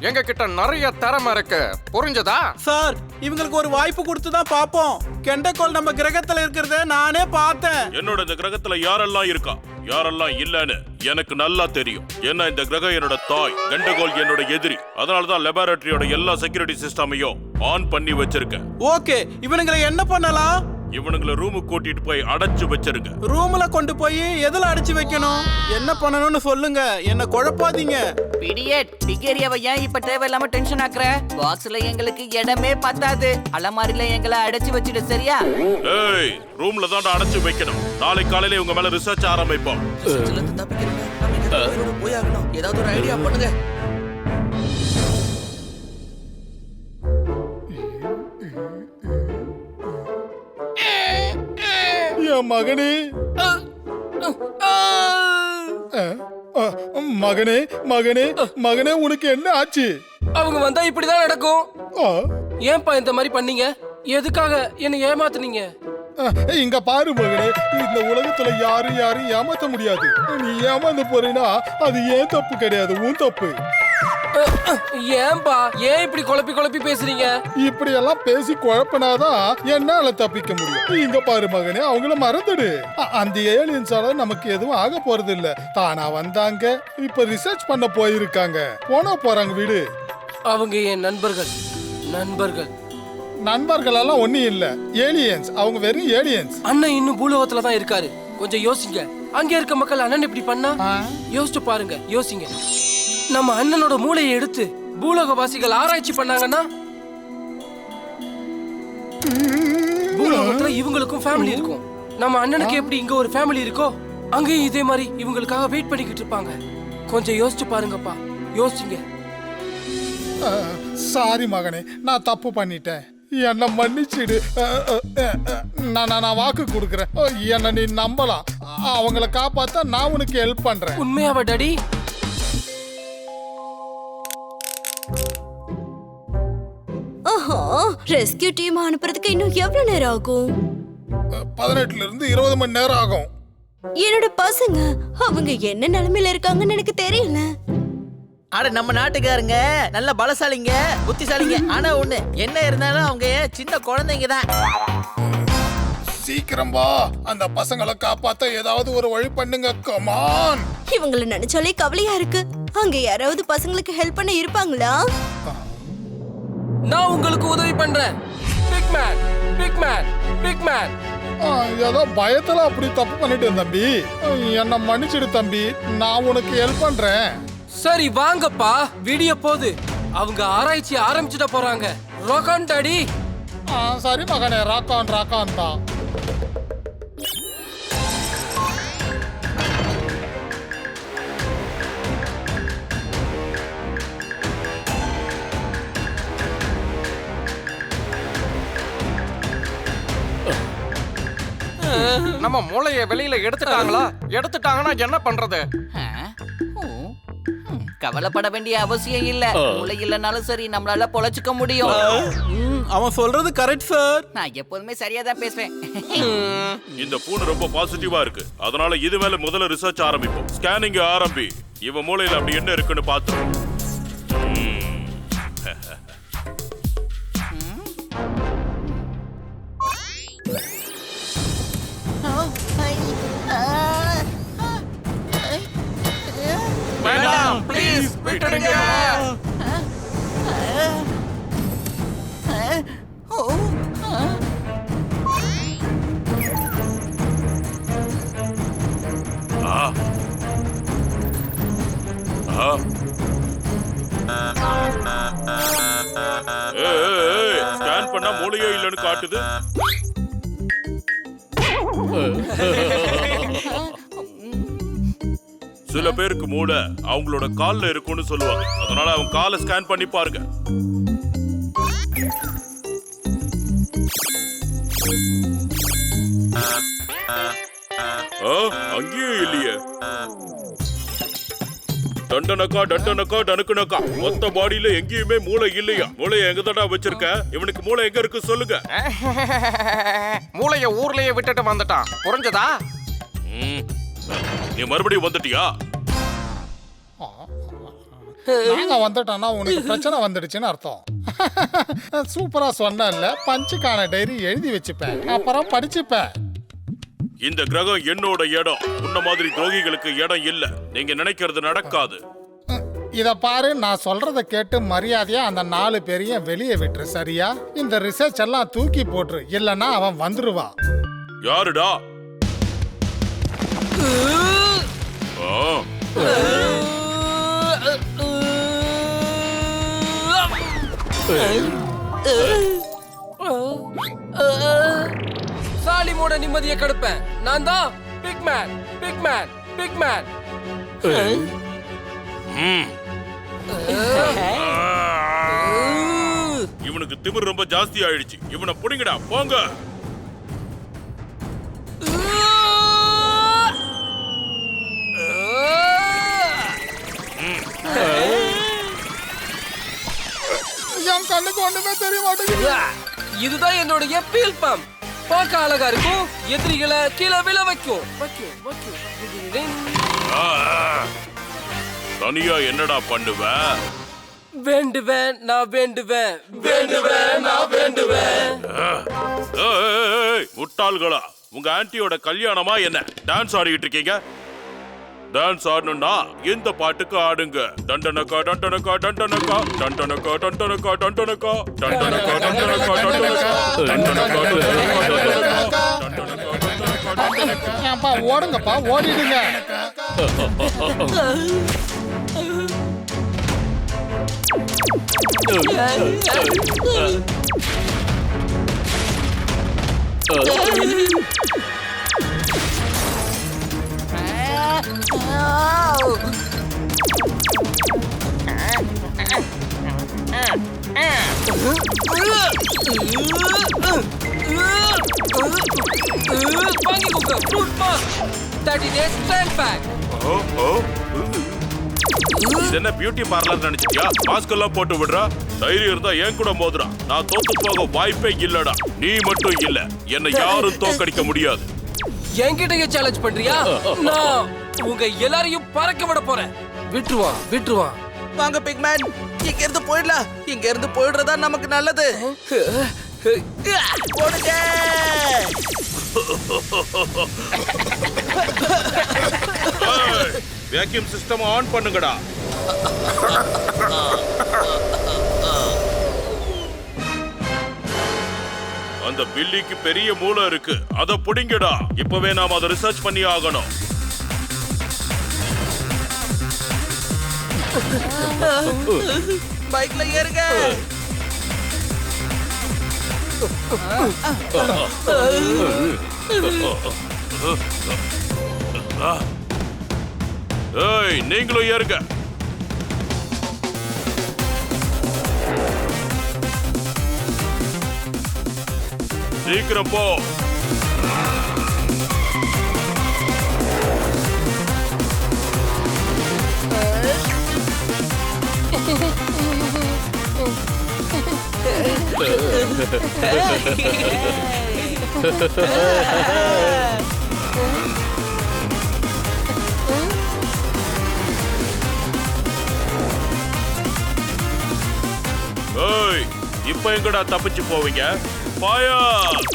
C: எங்க கிட்ட நிறைய திறமை இருக்கு, புரிஞ்சதா?
I: சார், இவங்களுக்கு ஒரு வாய்ப்பு கொடுத்து தான் பாப்போம். கெண்டகோல் நம்ம கிரகத்துல இருக்கிறத நானே பார்த்தேன்.
H: என்னோட இந்த கிரகத்துல யாரெல்லாம் இருக்கா, யாரெல்லாம் இல்லன்னு எனக்கு நல்லா தெரியும். ஏன்னா இந்த கிரகம் என்னோட தாய், கெண்டகோல் என்னோட எதிரி. அதனாலதான் லெபார்டரியோட எல்லா செக்யூரிட்டி சிஸ்டமையும் ஆன் பண்ணி வச்சிருக்கேன்.
I: ஓகே, இவனுங்களை என்ன பண்ணலாம்?
H: இவனுங்களை ரூமுக்கு கூட்டிட்டு போய் அடைச்சு வச்சிருங்க.
I: ரூம்ல கொண்டு போய் எதுல அடைச்சு வைக்கணும்? என்ன பண்ணணும்னு சொல்லுங்க, என்ன குழப்பாதீங்க.
D: பிடியட், பிக் ஏரியாவை ஏன் இப்ப தேவையில்லாம டென்ஷன் ஆக்குற? பாக்ஸ்ல எங்களுக்கு இடமே பத்தாது. அலமாரில எங்களை அடைச்சு வச்சிடு, சரியா?
H: ஏய், ரூம்ல தான் அடைச்சு வைக்கணும். நாளை காலையில உங்க மேல ரிசர்ச் ஆரம்பிப்போம்.
E: போய் ஆகணும். ஏதாவது ஒரு ஐடியா பண்ணுங்க.
F: என் மகனே, மகனே மகனே மகனே, உனக்கு என்ன ஆச்சு?
J: அவங்க வந்தா இப்படிதான் நடக்கும்.
F: ஆ,
J: ஏன்பா இந்த மாதிரி பண்ணீங்க? எதுக்காக என்ன ஏமாத்துனீங்க?
F: இங்க பாரு மகனே, இந்த உலகத்துல யாரும் ஏமாத்த முடியாது. நீ ஏமாந்து போறீனா அது ஏன் தப்பு கிடையாது, உன் தப்பு.
J: ஏன்பா ஏன் இப்படி குழப்பி பேசுறீங்க?
F: இப்படி எல்லாம் பேசி குழப்பினாதான் என்னால தப்பிக்க முடியும். இங்க பாரு மகனே, அவங்கள மறந்துடு. அந்த ஏலியன்ஸால நமக்கு எதுவும் ஆக போறது இல்ல. தானா வந்தாங்க, இப்ப ரிசர்ச் பண்ண போயிருக்காங்க. போறாங்க, விடு.
J: அவங்க என் நண்பர்கள்.
F: நண்பர்கள் எல்லாம் ஒண்ணும் இல்ல, ஏலியன்ஸ். அவங்க வெறும் ஏலியன்ஸ்.
J: அண்ணன் இன்னும் பூலோகத்துல தான் இருக்காரு. கொஞ்சம் யோசிங்க. அங்க இருக்க மக்கள் அண்ணன் இப்படி பண்ணா யோசிச்சு பாருங்க, யோசிங்க. நம்ம அண்ணனோட மூளையை எடுத்து பூலோகவாசிகள் ஆராய்ச்சி பண்ணாங்கன்னா பூலோகத்துல இவங்களுக்கும் ஃபேமிலி இருக்கும். நம்ம அண்ணனுக்கு எப்படி இங்க ஒரு ஃபேமிலி இருக்கோ, அங்கேயும் இதே மாதிரி இவங்களுக்காக வெயிட் பண்ணிக்கிட்டு இருப்பாங்க. கொஞ்சம் யோசிச்சு பாருங்கப்பா, யோசிங்க.
F: சாரி மகனே, நான் தப்பு பண்ணிட்டேன். என்ன மன்னிச்சிடு. நான் வாக்கு கொடுக்கறேன், என்ன நீ நம்பலாம். அவங்கள காப்பாத்த நான் உனக்கு ஹெல்ப் பண்றேன்.
J: உண்மையாவா டாடி?
G: ஆஹா, ரெஸ்கியூ டீம் அனுப்புறதுக்கு இன்னும் எவ்வளவு நேரம் ஆகும்?
F: 18 இருந்து 20 மணி நேரம் ஆகும்.
G: என்னோட பசங்க அவங்க என்ன நிலைமையில இருக்காங்கன்னு எனக்கு தெரியல.
E: அட நம்ம நாட்டுக்காரங்க நல்ல பலசாலிங்க, புத்திசாலிங்க. ஆனா ஒண்ணு, என்ன இருந்தாலும் அவங்க சின்ன குழந்தைங்க தான்.
F: சீக்கிரம் வா, அந்த பசங்களை காப்பாத்த ஏதாவது ஒரு வழி பண்ணுங்க. கமான்.
G: இவங்கள நினைச்சாலே கவலையா இருக்கு. அங்க யாராவது பசங்களுக்கு ஹெல்ப் பண்ண இருப்பாங்களா?
J: நான் உங்களுக்கு உதவி பண்றேன். Big man, big man, big man.
F: ஏதோ பயத்துல அப்படி தப்பு பண்ணிட்டேன் தம்பி. என்ன மன்னிச்சிடு தம்பி, நான் உனக்கு ஹெல்ப் பண்றேன்.
J: சரி வாங்கப்பா, விடிய போது. அவங்க ஆராய்ச்சி ஆரம்பிச்சுட போறாங்க. ராகான் டாடி.
F: சரி மகனே, ராக்கான் ராக்கான் தான்.
C: நம்ம மூளையை வெளியில எடுத்துட்டாங்களா? எடுத்துட்டாங்கன்னா என்ன பண்றது?
D: கவலைப்பட வேண்டிய அவசியம் இல்ல. மூளை இல்லனாலும் சரி, நம்மளால பொழைச்சுக்க முடியும்.
I: அவன் சொல்றது கரெக்ட் சார்.
D: நான் எப்போதுமே சரியா தான் பேசுவேன்.
H: இந்த பூனை ரொம்ப பாசிட்டிவா இருக்கு. அதனால இது மேல முதல்ல ரிசர்ச் ஆரம்பிப்போம். ஸ்கேனிங் ஆரம்பி. இவன் மூளையில அப்படி என்ன இருக்குன்னு பாத்துருவோம்.
C: வேண்டாம், ப்ளீஸ் விட்டுடுங்க.
H: ஸ்கேன் பண்ணா மூளையே இல்லைன்னு காட்டுது. சில பேருக்கு மூளை அவங்களோட கால்ல இருக்கும்னு சொல்லுவாங்க. அதனால அவங்க காலை ஸ்கேன் பண்ணி பாருங்க. அங்கேயும் இல்லையே. டண்டனக்கா டண்டனக்கா டனுக்குனக்கா, மொத்த பாடியில எங்கேயுமே மூளை இல்லையா? மூளையை எங்க தடா வச்சிருக்க? இவனுக்கு மூளை எங்க இருக்கு சொல்லுங்க.
C: மூளைய ஊர்லயே விட்டுட்டு வந்துட்டான். புரிஞ்சதா?
H: நீ மறுபடியும் வந்துட்டியா?
F: நாங்க வந்துட்டோம்னா உனக்கு பிரச்சனை வந்துடுச்சுன்னு அர்த்தம். சூப்பரா சொன்னல, பஞ்சுக்கான டைரி எழுதி வச்சுப்பேன், அப்புறம் படிச்சுப்பேன்.
H: இந்த கிரகம் என்னோட இடம். உன்ன மாதிரி துரோகிகளுக்கு இடம் இல்ல. நீங்க நினைக்கிறது நடக்காது.
F: இத பாரு, நான் சொல்றத கேட்டு மரியாதையா அந்த 4 பேரையும் வெளியே விட்டுரு, சரியா? இந்த ரிசர்ச் எல்லாம் தூக்கி போட்டுரு, இல்லன்னா அவன் வந்துருவான்.
H: யாருடா?
J: சாலிமோட நிம்மதியை கெடுப்பேன். நான் தான் big man, big man, big man.
H: இவனுக்கு திமிர் ரொம்ப ஜாஸ்தி ஆயிடுச்சு. இவனை புடிங்கடா, போங்க.
F: என் கண்ணுக்கு ஒண்ணுமே தெரிய மாட்டேங்குது.
J: இதுதான் என்னுடைய பீல் பம்ப். பார்க்க அழகா இருக்கும், எதிரிகளை கீழே விழ வைக்கும்.
H: தனியா என்னடா பண்ணுவ?
J: வேண்டுவேன், நான் வேண்டுவேன், வேண்டுவேன், நான் வேண்டுவேன்.
H: முட்டாள்களா, உங்க ஆன்ட்டியோட கல்யாணமா என்ன டான்ஸ் ஆடிட்டு இருக்கீங்க? டான்ஸ் ஆடணும்னா இந்த பாட்டுக்கு ஆடுங்க. டண்டனக்கா டண்டனக்கா டண்டனக்கா டண்டனக்கா டண்டனக்கா டண்டனக்கா டண்டனக்கா டண்டனக்கா டண்டனக்கா
F: டண்டனக்கா. ஓடுங்கப்பா, ஓடிடுங்க.
J: 30 days strength pack.
H: ஓ, ஓ. இது என்ன பியூட்டி பார்லர் நினைச்சிட்டியா? மாஸ்க் எல்லாம் போட்டு விடுறா. தைரியம் இருந்தா என் கூட மோதுறா. நான் தோத்து போக வாய்ப்பே இல்லடா. நீ மட்டும் இல்ல, என்னை யாரும் தோக்கடிக்க முடியாது.
J: என்கிட்ட சேலஞ்ச் பண்றியா? நான் உங்க எல்லாரையும் பறக்க விட போறேன். விட்டுருவான்.
E: வாங்க பிக்மேன், இங்க இருந்து போயிடலாம். இங்க இருந்து போயிடுறதா நமக்கு நல்லது. போடுங்க.
H: வேக்யூம் சிஸ்டம் ஆன் பண்ணுங்கடா. அந்த பில்லிக்கு பெரிய மூளை இருக்கு, அத புடிங்கடா. இப்பவே நாம அதை ரிசர்ச் பண்ணி ஆகணும்.
E: பைக்ல ஏறுங்க.
H: ஏய், நீங்களும் ஏறுங்க. சீக்கிரம் போ. ஏய், இப்ப எங்கடா தப்பிச்சு போவீங்க? ஃபயர்!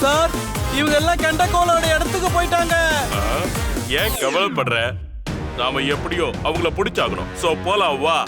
I: சார், இவங்க எல்லாம் கெண்டகோலோட இடத்துக்கு போயிட்டாங்க.
H: ஏன் கவலைப்படுற? நாம எப்படியோ அவங்கள பிடிச்சாகணும். சோ போலாம் வா.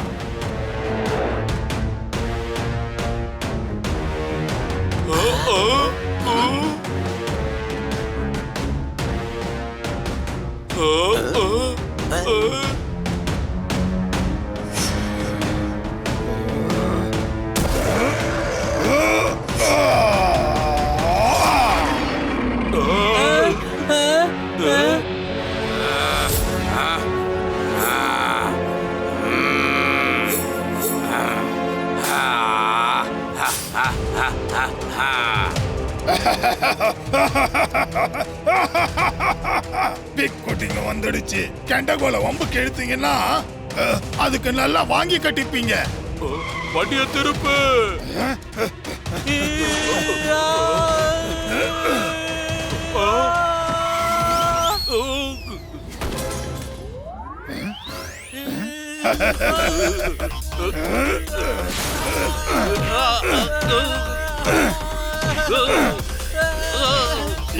K: பிக் குட்டிங்க வந்துடுச்சு. கெண்டகோல வம்புக்கு இழுத்தீங்கன்னா அதுக்கு நல்லா வாங்கி கட்டிப்பீங்க.
H: வண்டிய திருப்பு.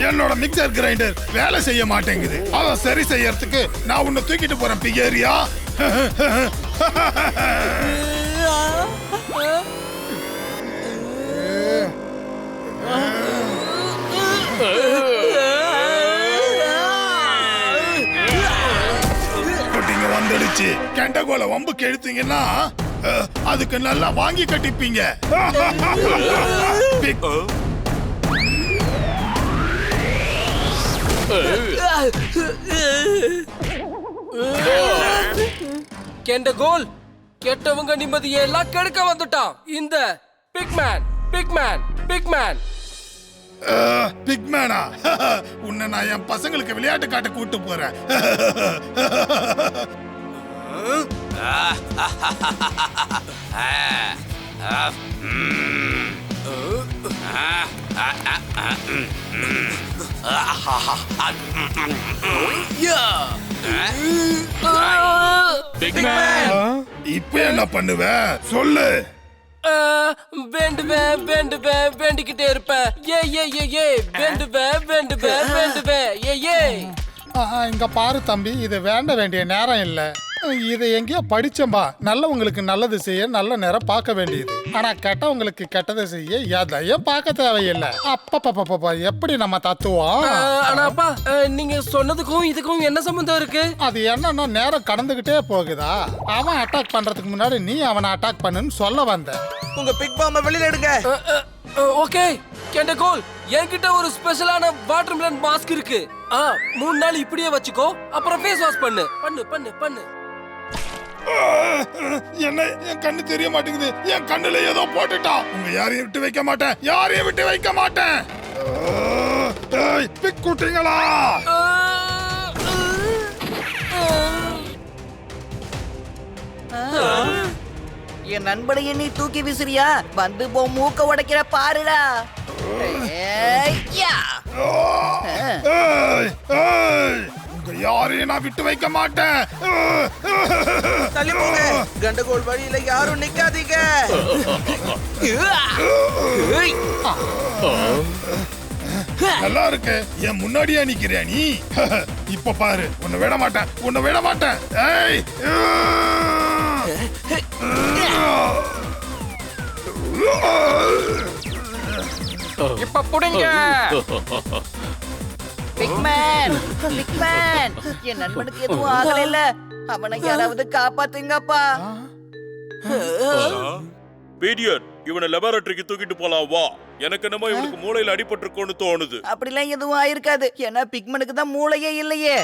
K: என்னோட மிக்சர் கிரைண்டர் வேலை செய்ய மாட்டேங்குது. அதை சரி செய்யறதுக்கு நான் உன்னை தூக்கிட்டு போறேன் பிகேரியா. குட்டிங்க வந்துடுச்சு. கெண்டகோல வம்புக்கு இழுத்தீங்கன்னா அதுக்கு நல்லா வாங்கி கட்டிப்பீங்க.
J: கெண்டகோல், கெட்டவங்க நிம்மதியை எல்லாம் கெடுக்க வந்துட்டான் இந்த பிக்மேன்.
K: பிக்மேனா? உன்னை நான் என் பசங்களுக்கு விளையாட்டு காட்ட கூட்டு போறேன். இப்ப என்ன பண்ணுவ சொல்லு.
J: வேண்டிக்கிட்டே இருப்பேன். வேண்டுவேன்.
F: இங்க பாரு தம்பி, இது வேண்ட வேண்டிய நேரம் இல்ல. இதை எங்கேயோ படிச்சம்பா. நல்லவங்களுக்கு நல்லது செய்ய நல்ல நேரம் பார்க்க வேண்டியது. ஆனா கெட்டவங்களுக்கு கெட்டதை செய்ய எதையும் பார்க்க தேவையில்லை. அப்பப்பா எப்படி நம்ம தத்துவோம்?
J: ஆனா அப்பா, நீங்க சொன்னதுக்கும் இதுக்கும் என்ன சம்பந்தம் இருக்கு?
F: அது என்னன்னா நேரம் கடந்துகிட்டே போகுதா. அவன் அட்டாக் பண்றதுக்கு முன்னாடி நீ அவனை அட்டாக் பண்ணுன்னு சொல்ல வந்த.
E: உங்க பிக் பாம்ப வெளியில எடுங்க.
J: ஓகே கெண்டகோல், என்கிட்ட ஒரு ஸ்பெஷலான வாட்டர்மெலன் மாஸ்க் இருக்கு. 3 நாள் இப்படியே வச்சுக்கோ, அப்புறம் ஃபேஸ் வாஷ் பண்ணு பண்ணு பண்ணு பண்ணு.
K: என்ன என் கண்ணு தெரிய மாட்டேங்குது. என் கண்ணுல ஏதோ போட்டுட்டா. உங்க யாரையும் விட்டு வைக்க மாட்டேன், யாரையும் விட்டு வைக்க மாட்டேன். பிக் குட்டிங்களா?
D: என் நண்பனை என்னை தூக்கி விசிறியா? வந்து போ மூக்க உடைக்கிற பாருடா.
K: உங்க யாரையும் நான் விட்டு வைக்க மாட்டேன்.
E: தள்ளி போங்க. கண்டகோல் வழியில யாரும் நிக்காதீங்க.
K: நல்லா இருக்கு. என் முன்னாடியே நிக்கிறியா நீ? இப்ப பாரு, உன்னை விட மாட்டேன், உன்னை விட மாட்டேன். ஏய்,
C: இப்ப புடிங்க.
D: பிக்மேன், பிக்மேன், என் நண்பனுக்கு எதுவும் ஆகல. அவனை யாராவது காப்பாத்துங்கப்பா.
H: பீடியட், இவனை லெபார்டரிக்கு தூக்கிட்டு போலாம் வா. எனக்கு என்னமோ இவனுக்கு மூளையில அடிபட்டிருக்கோன்னு தோணுது.
D: அப்படிலாம் எதுவும் ஆயிருக்காது. ஏன்னா பிக்மனுக்கு தான் மூளையே இல்லையே.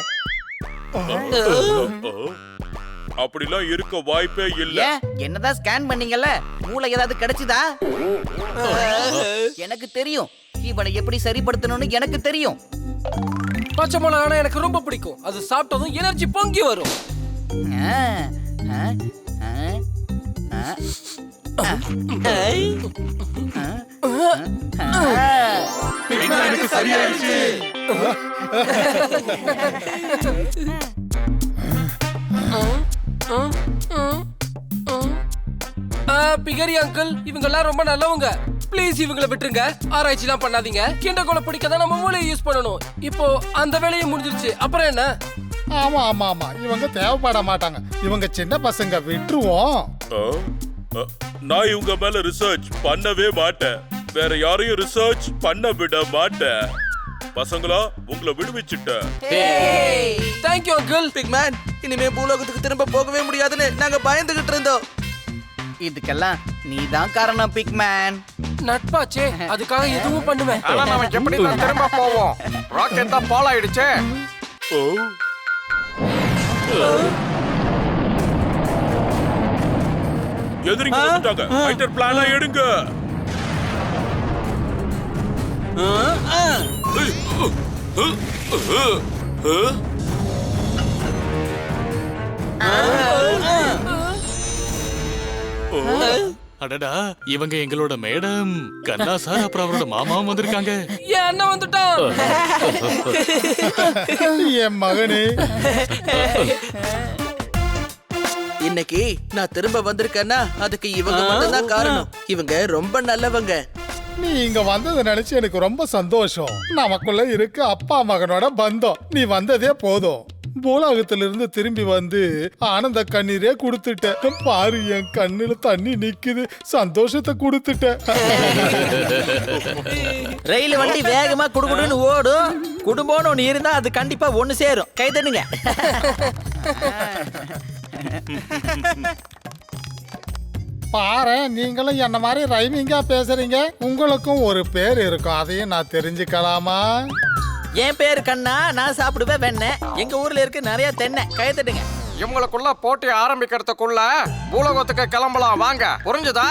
H: அப்படிலாம் இருக்க வாய்ப்பே இல்ல.
D: என்னதான் ஸ்கேன் பண்ணீங்கல்ல, மூளை ஏதாவது கிடைச்சுதா? எனக்கு தெரியும், இவனை எப்படி சரிப்படுத்தணும்னு எனக்கு தெரியும்.
J: பச்சை மிளகானா எனக்கு ரொம்ப பிடிக்கும். அது சாப்பிட்டதும் எனர்ஜி பொங்கி வரும். பிகரி அங்கிள், இவங்க எல்லாம் ரொம்ப நல்லவங்க. ப்ளீஸ் இவங்களை விட்டுருங்க. ஆராய்ச்சிலாம் பண்ணாதீங்க. கிண்டகோலை பிடிக்கதான் நம்ம மூளையை யூஸ் பண்ணணும். இப்போ அந்த வேலையை முடிஞ்சிருச்சு, அப்புறம் என்ன?
F: ஆமா ஆமா ஆமா, இவங்க தேவைப்பட மாட்டாங்க. இவங்க சின்ன பசங்க, விட்டுருவோம்.
H: நான் இவங்க மேல ரிசர்ச் பண்ணவே மாட்டேன். வேற யாரையும் ரிசர்ச் பண்ண விட மாட்டேன். பசங்களா, உங்களை விடுவிச்சுட்டேன்.
J: Thank you uncle.
E: பிக்மேன், இனிமே பூலோகத்துக்கு திரும்ப போகவே முடியாதுன்னு நாங்க பயந்துகிட்டு இருந்தோம்.
D: இதுக்கெல்லாம் நீதான் காரணம் பிக்மேன்.
J: நட்பாச்சே, அதுக்காக எதுவும் பண்ணுவேன்.
C: ஆனா நாம எப்படி தான் திரும்ப போவோம்? ராக்கெட் தான் பால் ஆயிடுச்சே.
H: எதிரிங்க வந்துட்டாங்க. ஃபைட்டர் பிளானா எடுங்க.
B: அடடா, இவங்க எங்களோட மேடம் கண்ணா சார், அப்புறம் அவரோட மாமாவும் வந்திருக்காங்க.
J: என் அண்ணன் வந்துட்டான்.
F: என் மகனே,
E: இன்னைக்கு நான் திரும்ப வந்திருக்கேன்னா அதுக்கு இவங்க மட்டும்தான் காரணம். இவங்க ரொம்ப நல்லவங்க.
F: நீ இங்க வந்ததை நினைச்சு எனக்கு ரொம்ப சந்தோஷம். நமக்குள்ள இருக்கு அப்பா மகனோட பந்தம். நீ வந்ததே போதும். பூலோகத்திலிருந்து திரும்பி வந்து ஆனந்த கண்ணீரே கொடுத்துட்ட. பாரு, என் கண்ணுல தண்ணி நிக்குது. சந்தோஷத்தை கொடுத்துட்ட.
E: ரயில் வண்டி வேகமா குடுகுடுன்னு ஓடும். குடும்பம்னு ஒண்ணு இருந்தா அது கண்டிப்பா ஒண்ணு சேரும். கை தட்டுங்க.
F: பாரு, நீங்களும் என்ன மாதிரி ரைமிங்கா பேசுறீங்க. உங்களுக்கும் ஒரு பேர் இருக்கும், அதையும் நான் தெரிஞ்சுக்கலாமா?
E: என் பேரு கண்ணா, நான் சாப்பிடுவேன் வெண்ணெய். எங்க ஊர்ல இருக்கு நிறைய தென்னை. கை தட்டுங்க.
C: இவங்களுக்குள்ள போட்டி ஆரம்பிக்கிறதுக்குள்ள பூலோகத்துக்கு கிளம்பலாம் வாங்க. புரிஞ்சுதா?